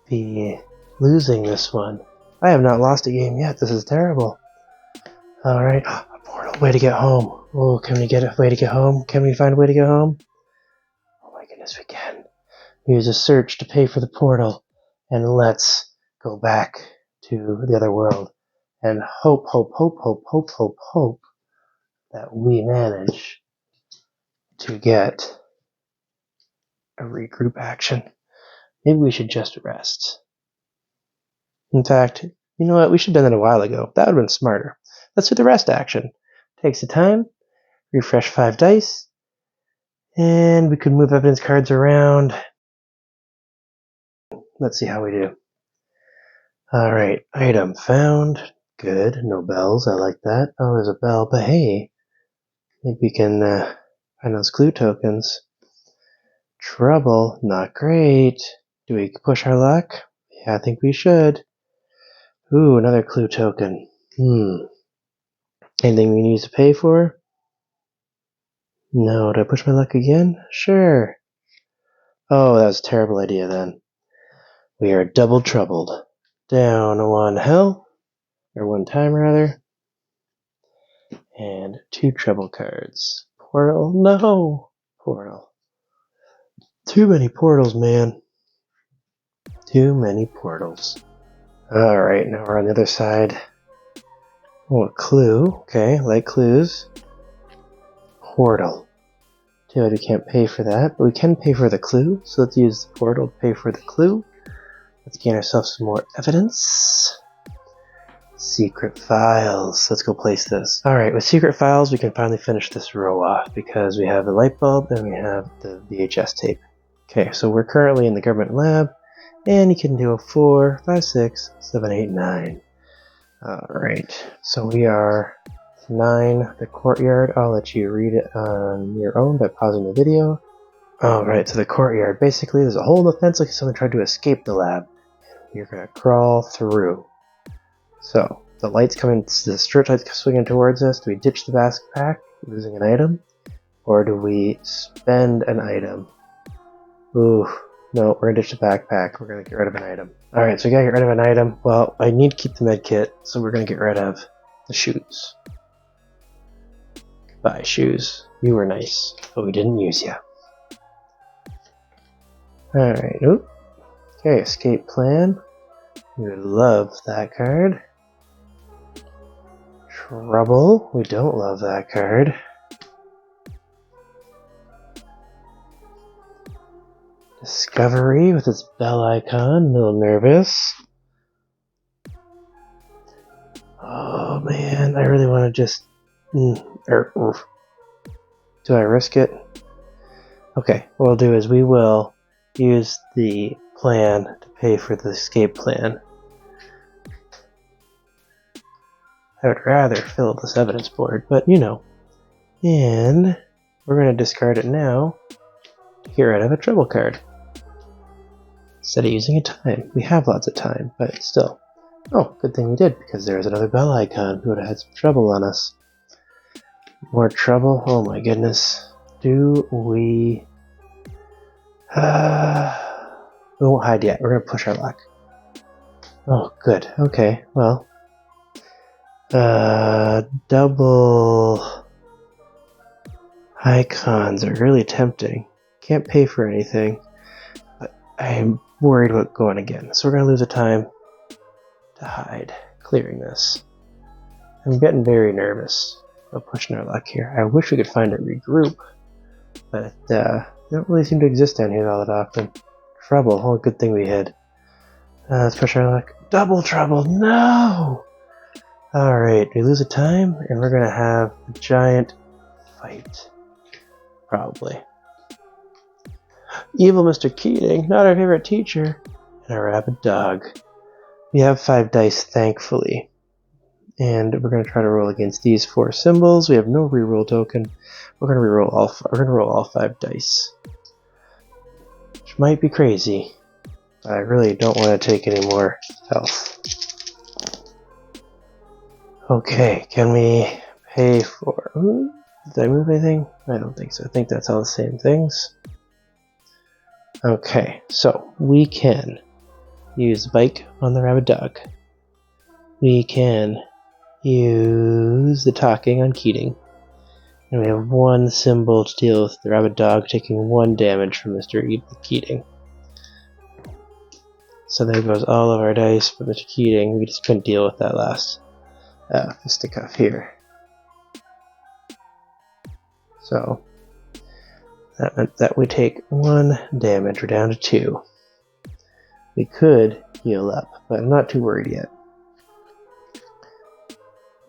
be losing this one. I have not lost a game yet. This is terrible. Alright. A portal. Way to get home. Oh, can we get a way to get home? Can we find a way to get home? Oh my goodness, we can. We use a search to pay for the portal. And let's go back to the other world. And hope that we manage to get a regroup action. Maybe we should just rest. In fact, you know what? We should have done that a while ago. That would have been smarter. Let's do the rest action. Takes the time. Refresh 5 dice. And we could move evidence cards around. Let's see how we do. Alright, item found. Good. No bells. I like that. Oh, there's a bell. But hey, maybe we can find those clue tokens. Trouble. Not great. Do we push our luck? Yeah, I think we should. Ooh, another clue token. Anything we need to pay for? No. Did I push my luck again? Sure. Oh, that was a terrible idea then. We are double troubled. Down 1 health. Or 1 time, rather. And 2 trouble cards. Portal? No! Portal. Too many portals, man. Too many portals. Alright, now we're on the other side. Oh, a clue. Okay, like clues. Portal. Too bad we can't pay for that, but we can pay for the clue, so let's use the portal to pay for the clue. Let's gain ourselves some more evidence. Secret files. Let's go place this. Alright, with secret files we can finally finish this row off because we have the light bulb and we have the VHS tape. Okay, so we're currently in the government lab and you can do a 4, 5, 6, 7, 8, 9. Alright, so we are 9, the courtyard. I'll let you read it on your own by pausing the video. Alright, so the courtyard. Basically, there's a hole in the fence like someone tried to escape the lab. You're going to crawl through. So, the light's coming, the strip light's swinging towards us. Do we ditch the backpack, losing an item? Or do we spend an item? Ooh, no, we're going to ditch the backpack. We're going to get rid of an item. Alright, so we got to get rid of an item. Well, I need to keep the med kit, so we're going to get rid of the shoes. Goodbye, shoes. You were nice, but we didn't use you. Alright, oop. Okay, escape plan. We would love that card. Trouble. We don't love that card. Discovery with its bell icon. A little nervous. Oh man, I really want to just... Do I risk it? Okay, what we'll do is we will use the plan to pay for the escape plan. I would rather fill this evidence board, but you know. And we're going to discard it now to get rid of a trouble card. Instead of using a time. We have lots of time, but still. Oh, good thing we did, because there's another bell icon who would have had some trouble on us. More trouble? Oh my goodness. Do we... we won't hide yet. We're going to push our luck. Oh, good. Okay, well... double icons are really tempting. Can't pay for anything, but I'm worried about going again. So we're going to lose a time to hide, clearing this. I'm getting very nervous about pushing our luck here. I wish we could find a regroup, but they don't really seem to exist down here all that often. Trouble. Oh, good thing we hid. Let's push our luck. Double trouble. No! Alright, we lose a time, and we're gonna have a giant fight. Probably. Evil Mr. Keating, not our favorite teacher, and a rabid dog. We have 5 dice, thankfully. And we're gonna try to roll against these 4 symbols. We have no reroll token. We're gonna roll all 5 dice. Which might be crazy. But I really don't want to take any more health. Okay, can we pay for... Did I move anything? I don't think so. I think that's all the same things. Okay, so we can use bike on the rabid dog. We can use the talking on Keating. And we have one symbol to deal with the rabid dog taking 1 damage from Mr. Keating. So there goes all of our dice for Mr. Keating. We just couldn't deal with that last fisticuff here. So that meant that we take 1 damage. We're down to 2. We could heal up, but I'm not too worried yet.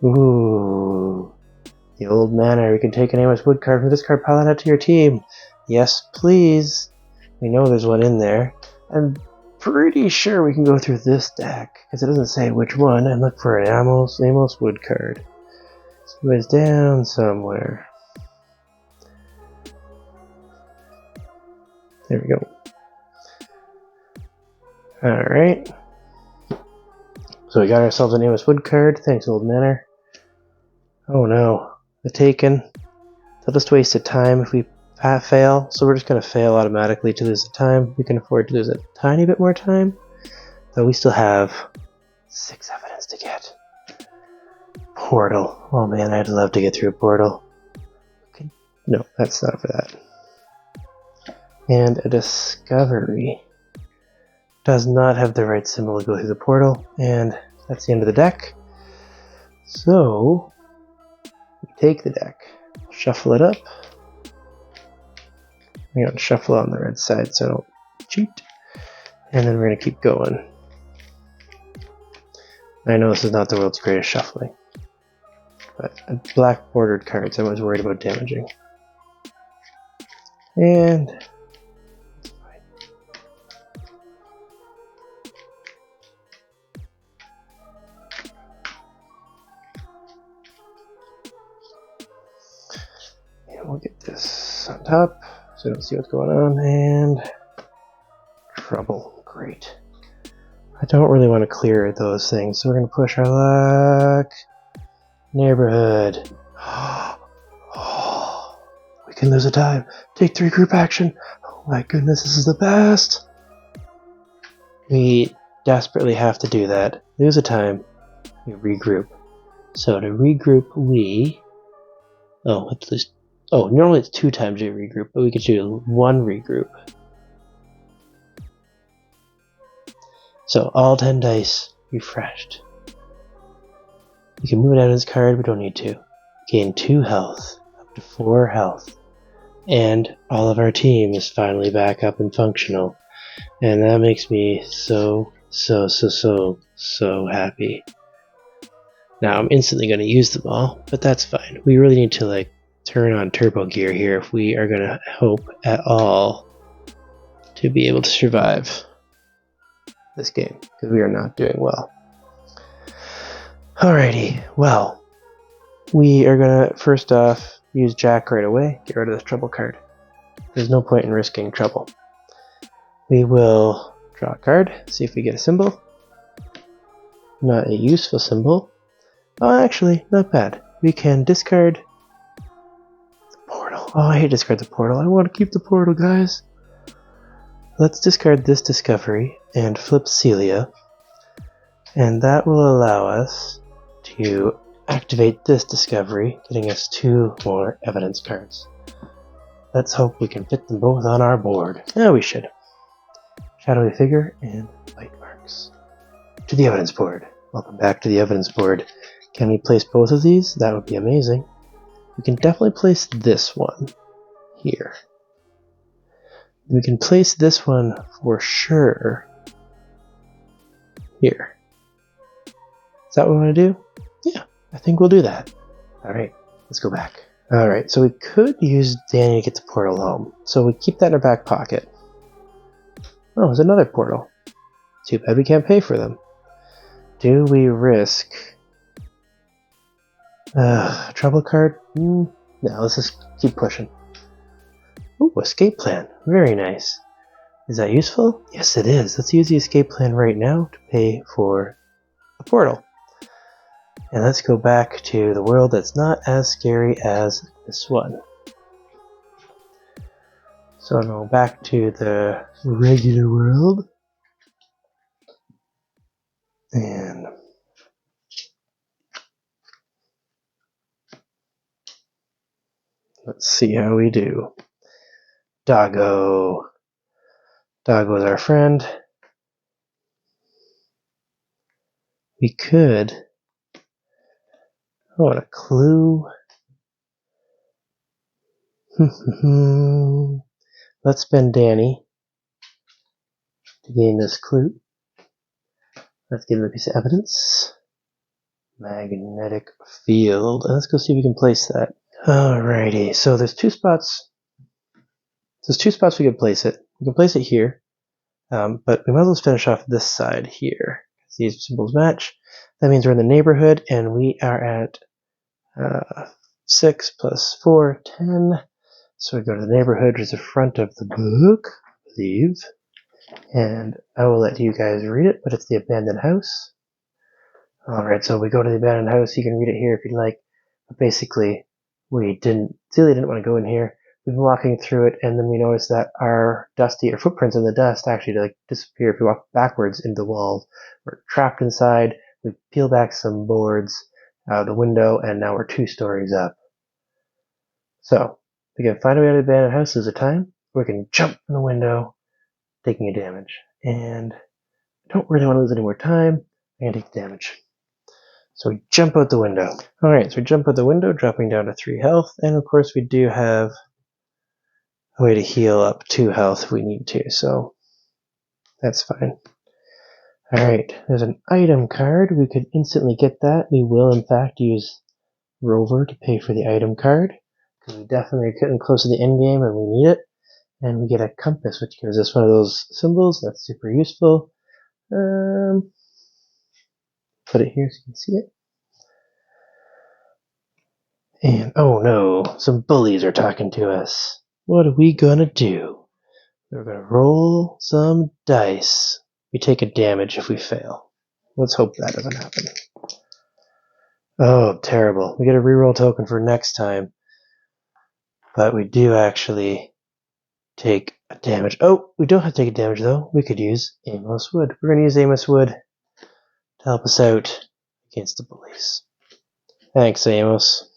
Ooh. The old manor. We can take an Amos Wood card from this card, pile it out to your team. Yes, please. We know there's one in there. I'm pretty sure we can go through this deck, because it doesn't say which one, and look for an Amos Wood card. So it's down somewhere. There we go. Alright. So we got ourselves an Amos Wood card. Thanks, old manor. Oh no. The Taken. They'll just waste of time if we fail, so we're just going to fail automatically to lose the time. We can afford to lose a tiny bit more time, though we still have 6 evidence to get. Portal. Oh man, I'd love to get through a portal. Okay. No, that's not for that. And a discovery. Does not have the right symbol to go through the portal, and that's the end of the deck. So we take the deck, shuffle it up. We're going to shuffle on the red side so I don't cheat, and then we're going to keep going. I know this is not the world's greatest shuffling, but black bordered cards I was worried about damaging. And we'll get this on top so I don't see what's going on, and trouble. Great. I don't really want to clear those things, so we're going to push our luck. Neighborhood. We can lose a time. Take 3 group action. Oh my goodness, this is the best. We desperately have to do that. Lose a time. We regroup. So to regroup, we... Oh, at least... Oh, normally it's 2 times you regroup, but we could do 1 regroup. So all 10 dice refreshed. We can move it out of his card, we don't need to. Gain 2 health, up to 4 health. And all of our team is finally back up and functional. And that makes me so happy. Now I'm instantly going to use them all, but that's fine. We really need to turn on turbo gear here if we are going to hope at all to be able to survive this game, because we are not doing well. Alrighty, well, we are going to first off use Jack right away, get rid of this trouble card. There's no point in risking trouble. We will draw a card, see if we get a symbol. Not a useful symbol. Oh, actually, not bad. We can discard the portal. Oh, I hate to discard the portal. I want to keep the portal, guys. Let's discard this discovery and flip Celia. And that will allow us to activate this discovery, getting us 2 more evidence cards. Let's hope we can fit them both on our board. Yeah, we should. Shadowy figure and bite marks. To the evidence board. Welcome back to the evidence board. Can we place both of these? That would be amazing. We can definitely place this one here. We can place this one for sure here. Is that what we want to do? Yeah, I think we'll do that. Alright, let's go back. Alright, so we could use Danny to get the portal home. So we keep that in our back pocket. Oh, there's another portal. Too bad we can't pay for them. Do we risk... trouble card? No, let's just keep pushing. Ooh, escape plan. Very nice. Is that useful? Yes, it is. Let's use the escape plan right now to pay for a portal. And let's go back to the world that's not as scary as this one. So I'm going back to the regular world. And let's see how we do. Doggo. Doggo is our friend. We could... Oh, what a clue. Let's spend Danny to gain this clue. Let's give him a piece of evidence. Magnetic field. Let's go see if we can place that. Alrighty, so there's two spots. There's two spots we can place it. We can place it here, but we might as well finish off this side here. These symbols match. That means we're in the neighborhood, and we are at 6 plus 4, 10. So we go to the neighborhood, which is the front of the book, I believe. And I will let you guys read it, but it's the abandoned house. Alright, so we go to the abandoned house. You can read it here if you'd like. But basically, Celia didn't want to go in here. We've been walking through it, and then we noticed that our footprints in the dust actually disappear if we walk backwards into the walls. We're trapped inside. We peel back some boards out of the window, and now we're 2 stories up. So, we can find a way out of the abandoned house. There's a time where we can jump from the window, taking a damage. And I don't really want to lose any more time. I'm going to take the damage. So we jump out the window. Alright, so we jump out the window, dropping down to 3 health. And of course we do have a way to heal up 2 health if we need to, so that's fine. Alright, there's an item card. We could instantly get that. We will in fact use Rover to pay for the item card, because we definitely are getting close to the end game and we need it. And we get a compass, which gives us one of those symbols. That's super useful. Put it here so you can see it. And oh no, some bullies are talking to us. What are we gonna do? We're gonna roll some dice. We take a damage if we fail. Let's hope that doesn't happen. Oh, terrible. We get a reroll token for next time. But we do actually take a damage. Oh, we don't have to take a damage though. We could use Amos Wood. We're gonna use Amos Wood to help us out against the bullies. Thanks, Amos.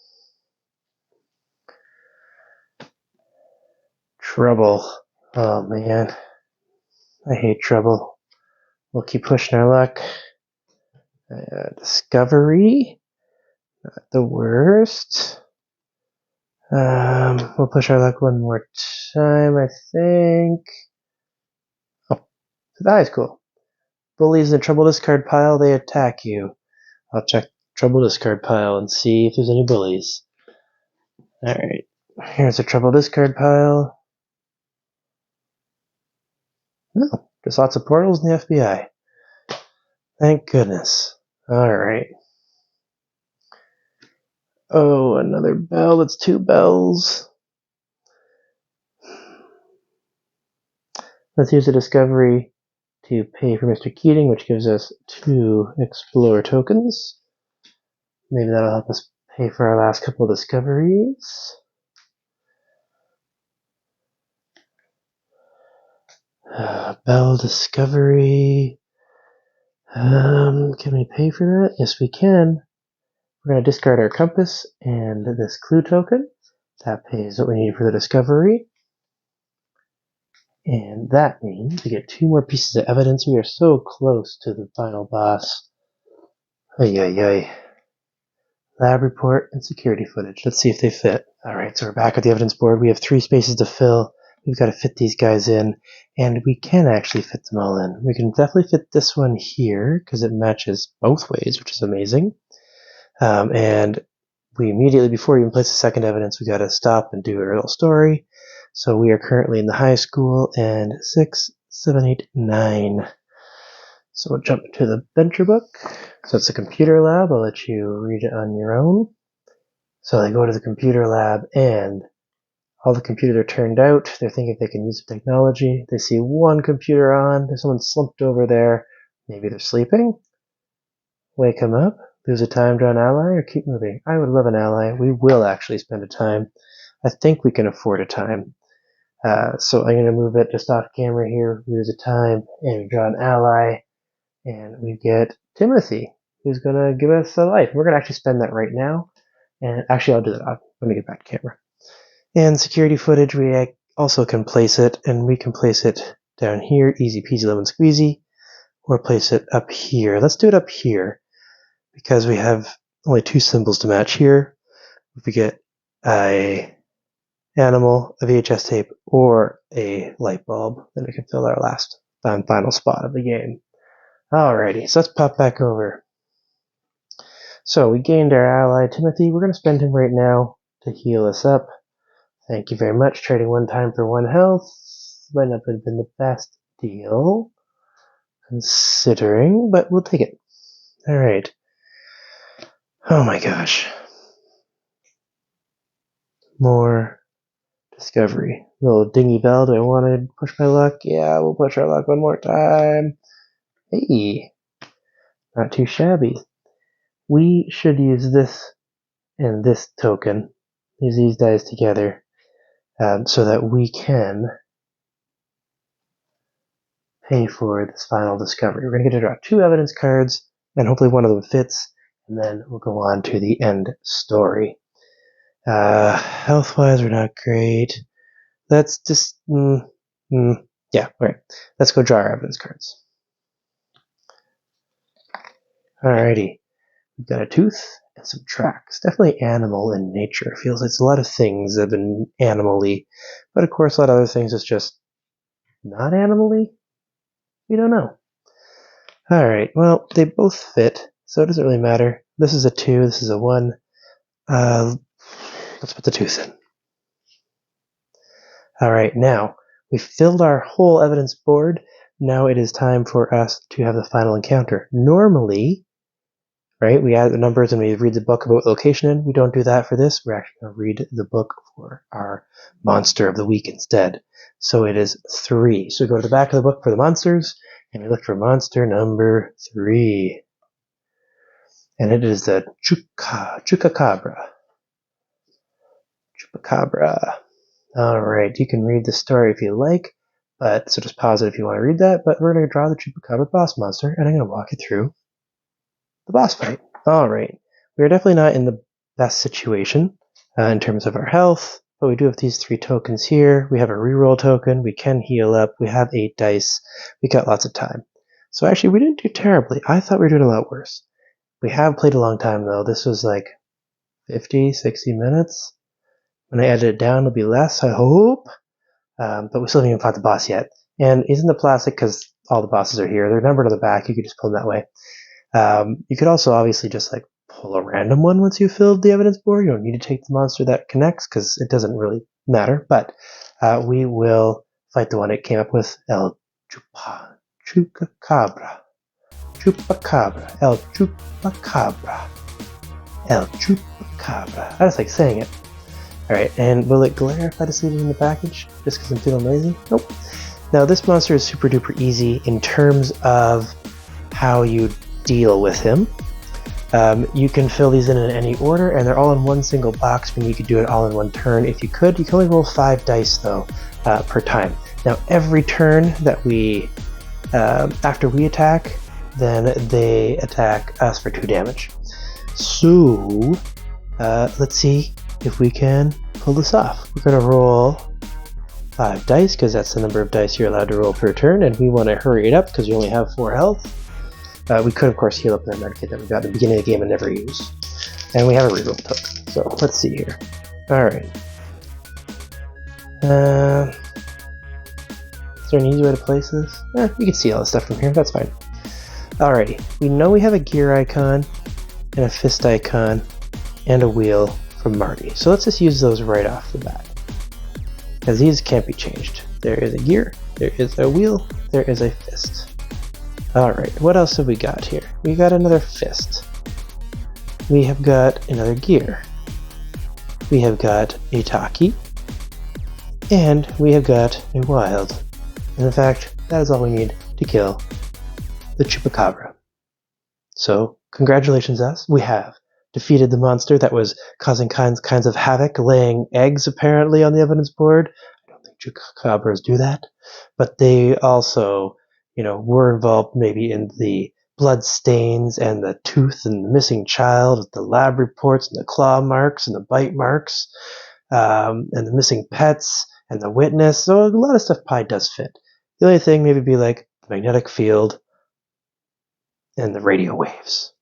Trouble. Oh man. I hate trouble. We'll keep pushing our luck. Discovery. Not the worst. We'll push our luck one more time, I think. Oh, that is cool. Bullies in the trouble discard pile, they attack you. I'll check trouble discard pile and see if there's any bullies. Alright, here's a trouble discard pile. No, just lots of portals in the FBI. Thank goodness. Alright. Oh, another bell. That's 2 bells. Let's use the discovery to pay for Mr. Keating, which gives us 2 explore tokens. Maybe that'll help us pay for our last couple of discoveries. Bell discovery. Can we pay for that? Yes, we can. We're going to discard our compass and this clue token. That pays what we need for the discovery. And that means we get 2 more pieces of evidence. We are so close to the final boss. Ay, ay, ay. Lab report and security footage. Let's see if they fit. Alright, so we're back at the evidence board. We have 3 spaces to fill. We've got to fit these guys in. And we can actually fit them all in. We can definitely fit this one here, because it matches both ways, which is amazing. And we immediately, before we even place the second evidence, we got to stop and do a little story. So we are currently in the high school, and 6, 7, 8, 9. So we'll jump to the venture book. So it's a computer lab. I'll let you read it on your own. So they go to the computer lab, and all the computers are turned out. They're thinking they can use the technology. They see 1 computer on. There's someone slumped over there. Maybe they're sleeping. Wake them up. Lose a time to an ally or keep moving? I would love an ally. We will actually spend a time. I think we can afford a time. So I'm going to move it just off camera here. Lose a time and we draw an ally. And we get Timothy, who's going to give us a life. We're going to actually spend that right now. And actually, I'll do that. Let me get back to camera. And security footage, we also can place it. And we can place it down here. Easy peasy lemon squeezy. Or place it up here. Let's do it up here. Because we have only 2 symbols to match here. If we get a animal, a VHS tape, or a light bulb, then we can fill our last and final spot of the game. Alrighty, so let's pop back over. So we gained our ally, Timothy. We're going to spend him right now to heal us up. Thank you very much. Trading 1 time for 1 health might not have been the best deal, considering, but we'll take it. Alright. Oh my gosh. More discovery. Little dingy bell. Do I want to push my luck? Yeah, we'll push our luck 1 more time. Hey. Not too shabby. We should use this and this token. Use these dice together so that we can pay for this final discovery. We're going to get to draw 2 evidence cards, and hopefully one of them fits, and then we'll go on to the end story. Health-wise, we're not great. Let's just, yeah, alright. Let's go draw our evidence cards. Alrighty. We've got a tooth and some tracks. Definitely animal in nature. Feels like it's a lot of things that have been animal-y, but of course a lot of other things is just not animal-y. We don't know. Alright, well, they both fit, so it doesn't really matter. This is a 2, this is a 1. Let's put the tooth in. Alright, now, we've filled our whole evidence board. Now it is time for us to have the final encounter. Normally, right, we add the numbers and we read the book about location in. We don't do that for this. We're actually going to read the book for our monster of the week instead. So it is 3. So we go to the back of the book for the monsters, and we look for monster number 3. And it is the Chupacabra. Chupacabra. Alright, you can read the story if you like, but so just pause it if you want to read that. But we're going to draw the Chupacabra boss monster, and I'm going to walk you through the boss fight. Alright, we are definitely not in the best situation in terms of our health, but we do have these 3 tokens here. We have a reroll token, we can heal up, we have 8 dice, we got lots of time. So actually we didn't do terribly. I thought we were doing a lot worse. We have played a long time though. This was like 50, 60 minutes. When I edit it down it'll be less, I hope. But we still haven't even fought the boss yet. And he's in the plastic because all the bosses are here. They're numbered on the back, you could just pull them that way. You could also obviously just like pull a random one once you've filled the evidence board. You don't need to take the monster that connects because it doesn't really matter. But we will fight the one it came up with, El Chupacabra. Chupacabra. El Chupacabra. El Chupacabra. I just like saying it. Alright, and will it glare if I just leave it in the package? Just because I'm feeling lazy? Nope. Now this monster is super duper easy in terms of how you deal with him. You can fill these in any order, and they're all in one single box, meaning you could do it all in one turn if you could. You can only roll 5 dice though per time. Now every turn that we, after we attack, then they attack us for 2 damage. So let's see if we can pull this off. We're going to roll 5 dice because that's the number of dice you're allowed to roll per turn, and we want to hurry it up because you only have 4 health. We could, of course, heal up the medkit that we got at the beginning of the game and never use. And we have a reroll token. So, let's see here. Alright. Is there an easy way to place this? You can see all this stuff from here. That's fine. Alrighty. We know we have a gear icon, and a fist icon, and a wheel from Marty. So let's just use those right off the bat. Because these can't be changed. There is a gear, there is a wheel, there is a fist. Alright, what else have we got here? We got another fist. We have got another gear. We have got a Taki. And we have got a wild. And in fact, that is all we need to kill the Chupacabra. So, congratulations us. We have defeated the monster that was causing kinds of havoc, laying eggs apparently on the evidence board. I don't think chupacabras do that, but they also, were involved maybe in the blood stains and the tooth and the missing child, the lab reports and the claw marks and the bite marks, and the missing pets and the witness. So a lot of stuff probably does fit. The only thing maybe be like the magnetic field and the radio waves.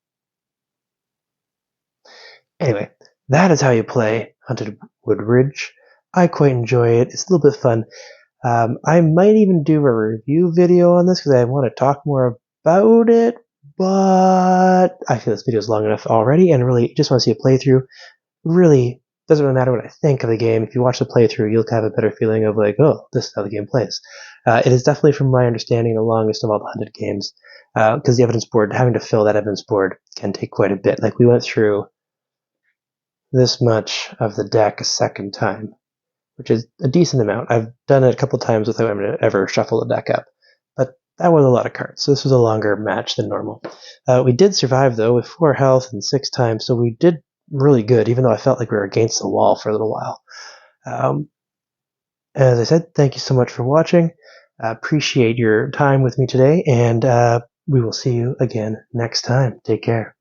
Anyway, that is how you play Hunted Wode Ridge. I quite enjoy it. It's a little bit fun. I might even do a review video on this because I want to talk more about it, but I feel this video is long enough already and really just want to see a playthrough. Really doesn't really matter what I think of the game. If you watch the playthrough, you'll have a better feeling of like, oh, this is how the game plays. It is definitely, from my understanding, the longest of all the Hunted games because the evidence board, having to fill that evidence board can take quite a bit. Like we went through this much of the deck a second time, which is a decent amount. I've done it a couple times without having to ever shuffle the deck up, but that was a lot of cards, so this was a longer match than normal. We did survive, though, with 4 health and 6 times, so we did really good, even though I felt like we were against the wall for a little while. As I said, thank you so much for watching. Appreciate your time with me today, and we will see you again next time. Take care.